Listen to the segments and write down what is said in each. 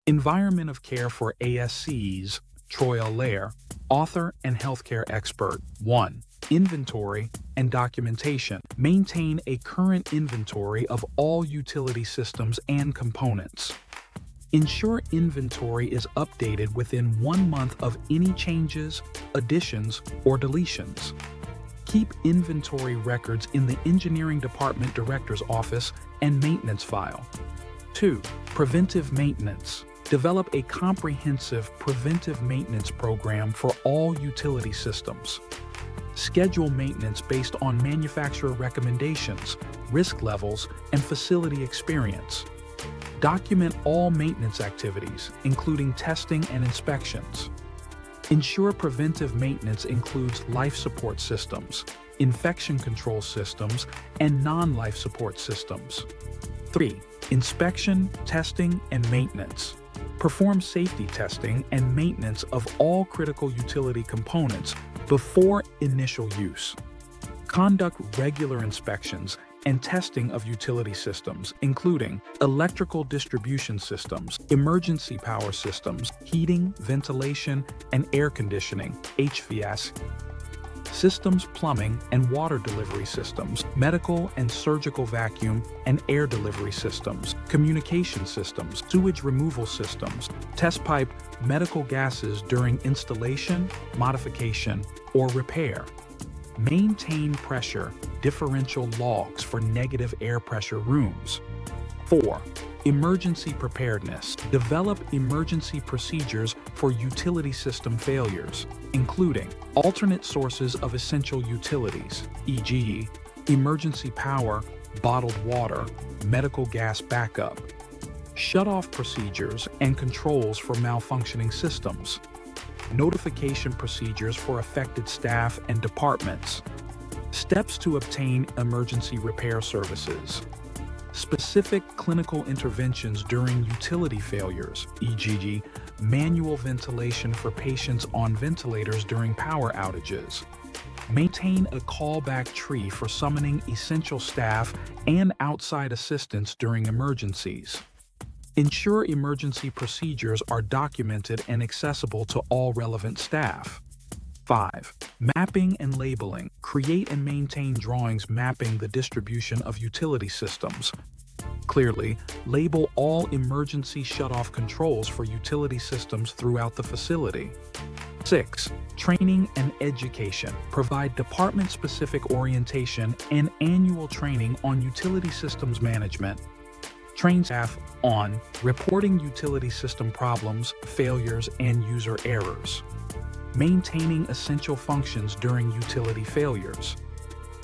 Environment of care for ASCs, Troy Allaire, author and healthcare expert. 1. Inventory and documentation. Maintain a current inventory of all utility systems and components. Ensure inventory is updated within 1 month of any changes, additions, or deletions. Keep inventory records in the Engineering Department Director's Office and Maintenance File. 2. Preventive maintenance. Develop a comprehensive preventive maintenance program for all utility systems. Schedule maintenance based on manufacturer recommendations, risk levels, and facility experience. Document all maintenance activities, including testing and inspections. Ensure preventive maintenance includes life support systems, infection control systems, and non-life support systems. 3. Inspection, testing, and maintenance. Perform safety testing and maintenance of all critical utility components before initial use. Conduct regular inspections and testing of utility systems, including electrical distribution systems, emergency power systems, heating, ventilation, and air conditioning, HVAC, systems, plumbing and water delivery systems, medical and surgical vacuum and air delivery systems, communication systems, sewage removal systems, test pipe medical gases during installation, modification, or repair. Maintain pressure differential logs for negative air pressure rooms. 4. Emergency preparedness. Develop emergency procedures for utility system failures, including alternate sources of essential utilities, e.g., emergency power, bottled water, medical gas backup, shut-off procedures and controls for malfunctioning systems, notification procedures for affected staff and departments, steps to obtain emergency repair services, specific clinical interventions during utility failures, e.g., manual ventilation for patients on ventilators during power outages. Maintain a callback tree for summoning essential staff and outside assistance during emergencies. Ensure emergency procedures are documented and accessible to all relevant staff. 5. Mapping and labeling. Create and maintain drawings mapping the distribution of utility systems. Clearly, label all emergency shutoff controls for utility systems throughout the facility. 6. Training and education. Provide department-specific orientation and annual training on utility systems management. Train staff on reporting utility system problems, failures, and user errors. Maintaining essential functions during utility failures.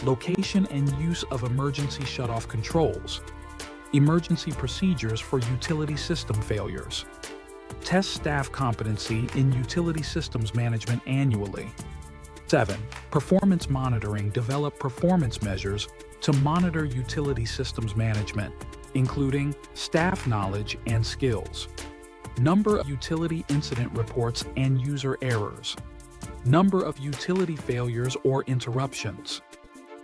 Location and use of emergency shutoff controls. Emergency procedures for utility system failures. Test staff competency in utility systems management annually. 7. Performance monitoring. Develop performance measures to monitor utility systems management, including staff knowledge and skills, number of utility incident reports and user errors, number of utility failures or interruptions.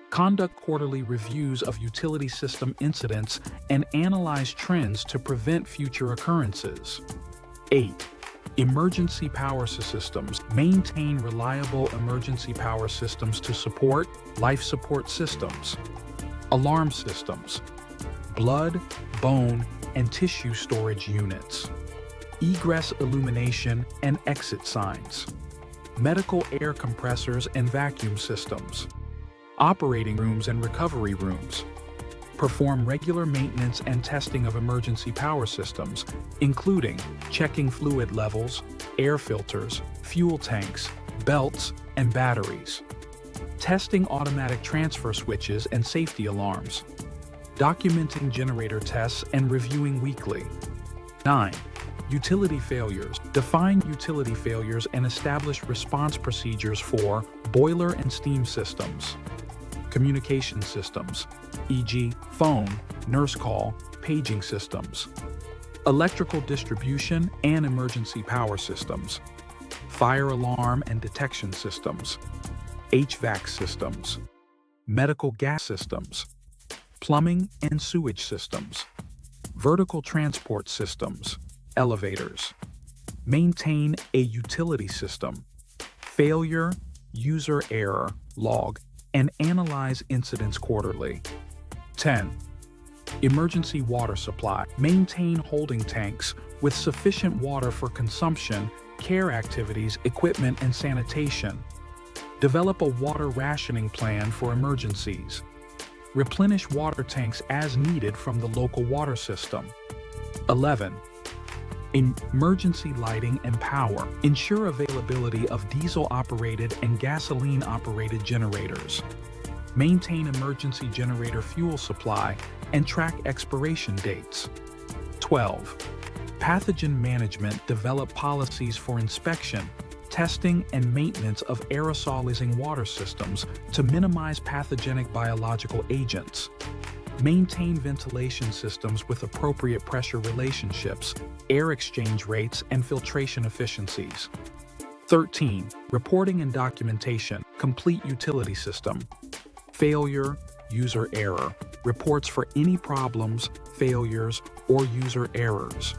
Conduct quarterly reviews of utility system incidents and analyze trends to prevent future occurrences. 8. Emergency power systems. Maintain reliable emergency power systems to support life support systems, alarm systems, blood, bone, and tissue storage units, egress illumination and exit signs, medical air compressors and vacuum systems, operating rooms and recovery rooms. Perform regular maintenance and testing of emergency power systems, including checking fluid levels, air filters, fuel tanks, belts, and batteries. Testing automatic transfer switches and safety alarms. Documenting generator tests and reviewing weekly. 9. Utility failures. Define utility failures and establish response procedures for boiler and steam systems, communication systems, e.g., phone, nurse call, paging systems, electrical distribution and emergency power systems, fire alarm and detection systems, HVAC systems, medical gas systems, plumbing and sewage systems, vertical transport systems, elevators. Maintain a utility system. Failure, user error, log, and analyze incidents quarterly. 10. Emergency water supply. Maintain holding tanks with sufficient water for consumption, care activities, equipment, and sanitation. Develop a water rationing plan for emergencies. Replenish water tanks as needed from the local water system. 11. Emergency lighting and power. Ensure availability of diesel-operated and gasoline-operated generators. Maintain emergency generator fuel supply and track expiration dates. 12. Pathogen management. Develop policies for inspection, testing, and maintenance of aerosolizing water systems to minimize pathogenic biological agents. Maintain ventilation systems with appropriate pressure relationships, air exchange rates, and filtration efficiencies. 13. Reporting and documentation. Complete utility system. Failure, user error. Reports for any problems, failures, or user errors.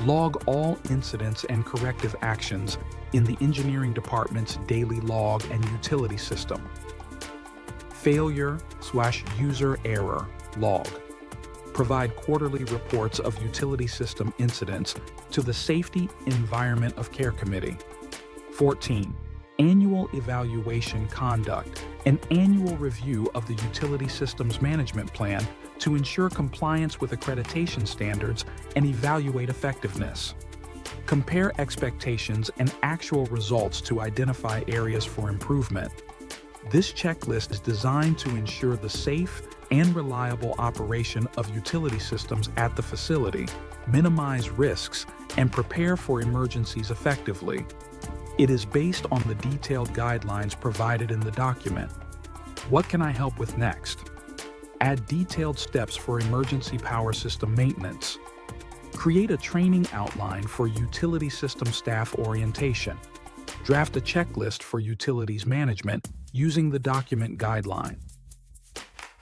Log all incidents and corrective actions in the engineering department's daily log and utility system. Failure/user error log. Provide quarterly reports of utility system incidents to the Safety Environment of Care Committee. 14. Annual evaluation conduct. An annual review of the utility systems management plan to ensure compliance with accreditation standards and evaluate effectiveness. Compare expectations and actual results to identify areas for improvement. This checklist is designed to ensure the safe and reliable operation of utility systems at the facility, minimize risks, and prepare for emergencies effectively. It is based on the detailed guidelines provided in the document. What can I help with next? Add detailed steps for emergency power system maintenance. Create a training outline for utility system staff orientation. Draft a checklist for utilities management using the document guideline.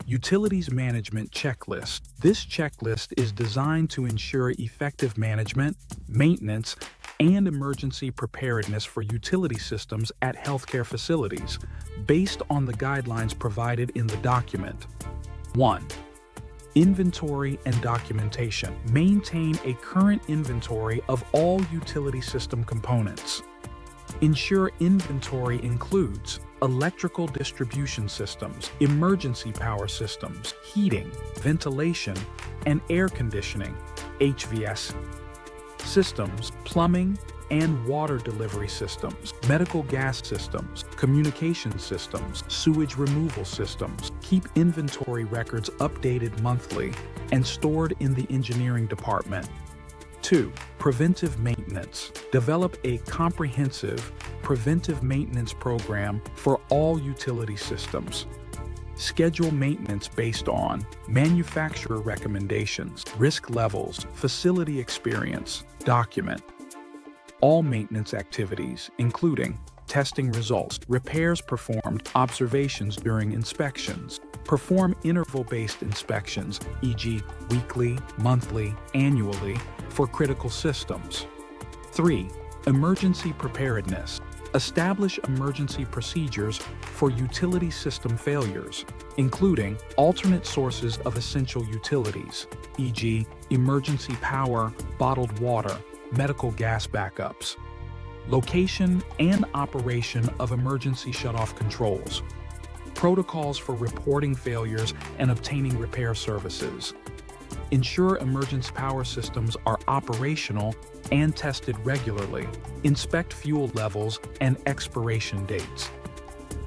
Utilities Management Checklist. This checklist is designed to ensure effective management, maintenance, and emergency preparedness for utility systems at healthcare facilities, based on the guidelines provided in the document. 1. Inventory and documentation. Maintain a current inventory of all utility system components. Ensure inventory includes electrical distribution systems, emergency power systems, heating, ventilation, and air conditioning, HVAC systems, plumbing and water delivery systems, medical gas systems, communication systems, sewage removal systems. Keep inventory records updated monthly and stored in the engineering department. 2. Preventive maintenance. Develop a comprehensive preventive maintenance program for all utility systems. Schedule maintenance based on manufacturer recommendations, risk levels, facility experience. Document all maintenance activities, including testing results, repairs performed, observations during inspections. Perform interval-based inspections, e.g., weekly, monthly, annually, for critical systems. 3. Emergency preparedness. Establish emergency procedures for utility system failures, including alternate sources of essential utilities, e.g., emergency power, bottled water, medical gas backups. Location and operation of emergency shutoff controls. Protocols for reporting failures and obtaining repair services. Ensure emergency power systems are operational and tested regularly. Inspect fuel levels and expiration dates.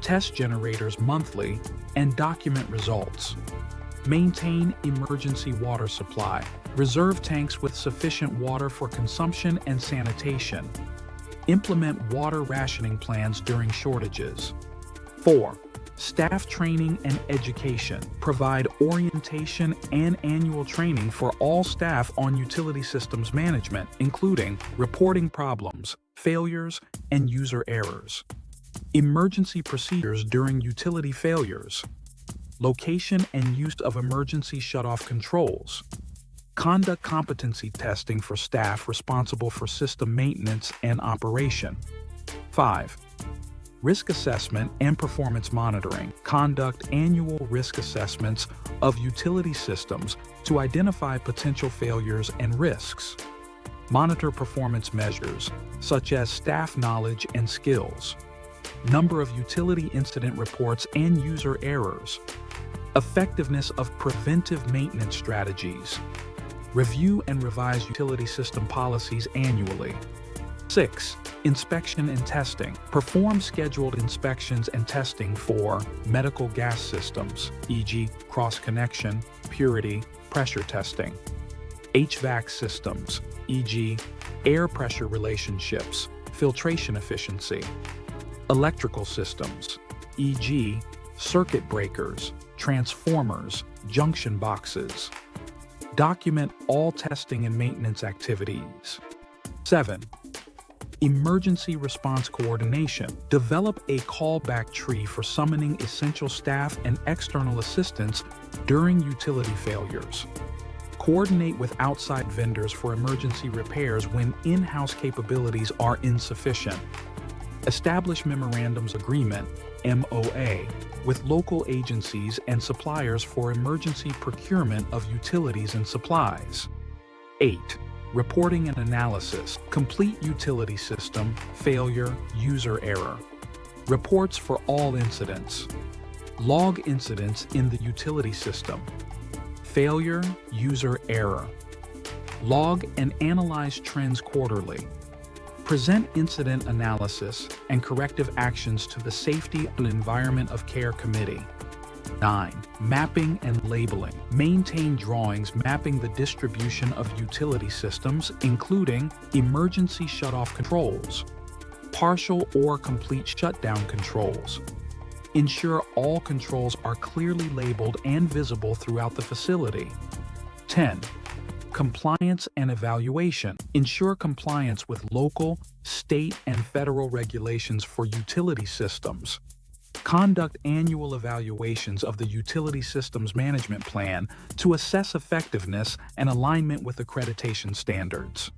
Test generators monthly and document results. Maintain emergency water supply. Reserve tanks with sufficient water for consumption and sanitation. Implement water rationing plans during shortages. 4. Staff training and education. Provide orientation and annual training for all staff on utility systems management, including reporting problems, failures, and user errors. Emergency procedures during utility failures. Location and use of emergency shutoff controls. Conduct competency testing for staff responsible for system maintenance and operation. 5. Risk assessment and performance monitoring. Conduct annual risk assessments of utility systems to identify potential failures and risks. Monitor performance measures, such as staff knowledge and skills, number of utility incident reports and user errors, effectiveness of preventive maintenance strategies. Review and revise utility system policies annually. 6. Inspection and testing. Perform scheduled inspections and testing for medical gas systems, e.g., cross-connection, purity, pressure testing. HVAC systems, e.g., air pressure relationships, filtration efficiency. Electrical systems, e.g., circuit breakers, transformers, junction boxes. Document all testing and maintenance activities. 7. Emergency response coordination. Develop a callback tree for summoning essential staff and external assistance during utility failures. Coordinate with outside vendors for emergency repairs when in-house capabilities are insufficient. Establish memorandums agreement, MOA, with local agencies and suppliers for emergency procurement of utilities and supplies. 8. Reporting and analysis. Complete utility system, failure, user error. Reports for all incidents. Log incidents in the utility system. Failure, user error. Log and analyze trends quarterly. Present incident analysis and corrective actions to the Safety and Environment of Care Committee. 9. Mapping and labeling. Maintain drawings mapping the distribution of utility systems, including emergency shutoff controls, partial or complete shutdown controls. Ensure all controls are clearly labeled and visible throughout the facility. 10. Compliance and evaluation. Ensure compliance with local, state, and federal regulations for utility systems. Conduct annual evaluations of the Utility Systems Management Plan to assess effectiveness and alignment with accreditation standards.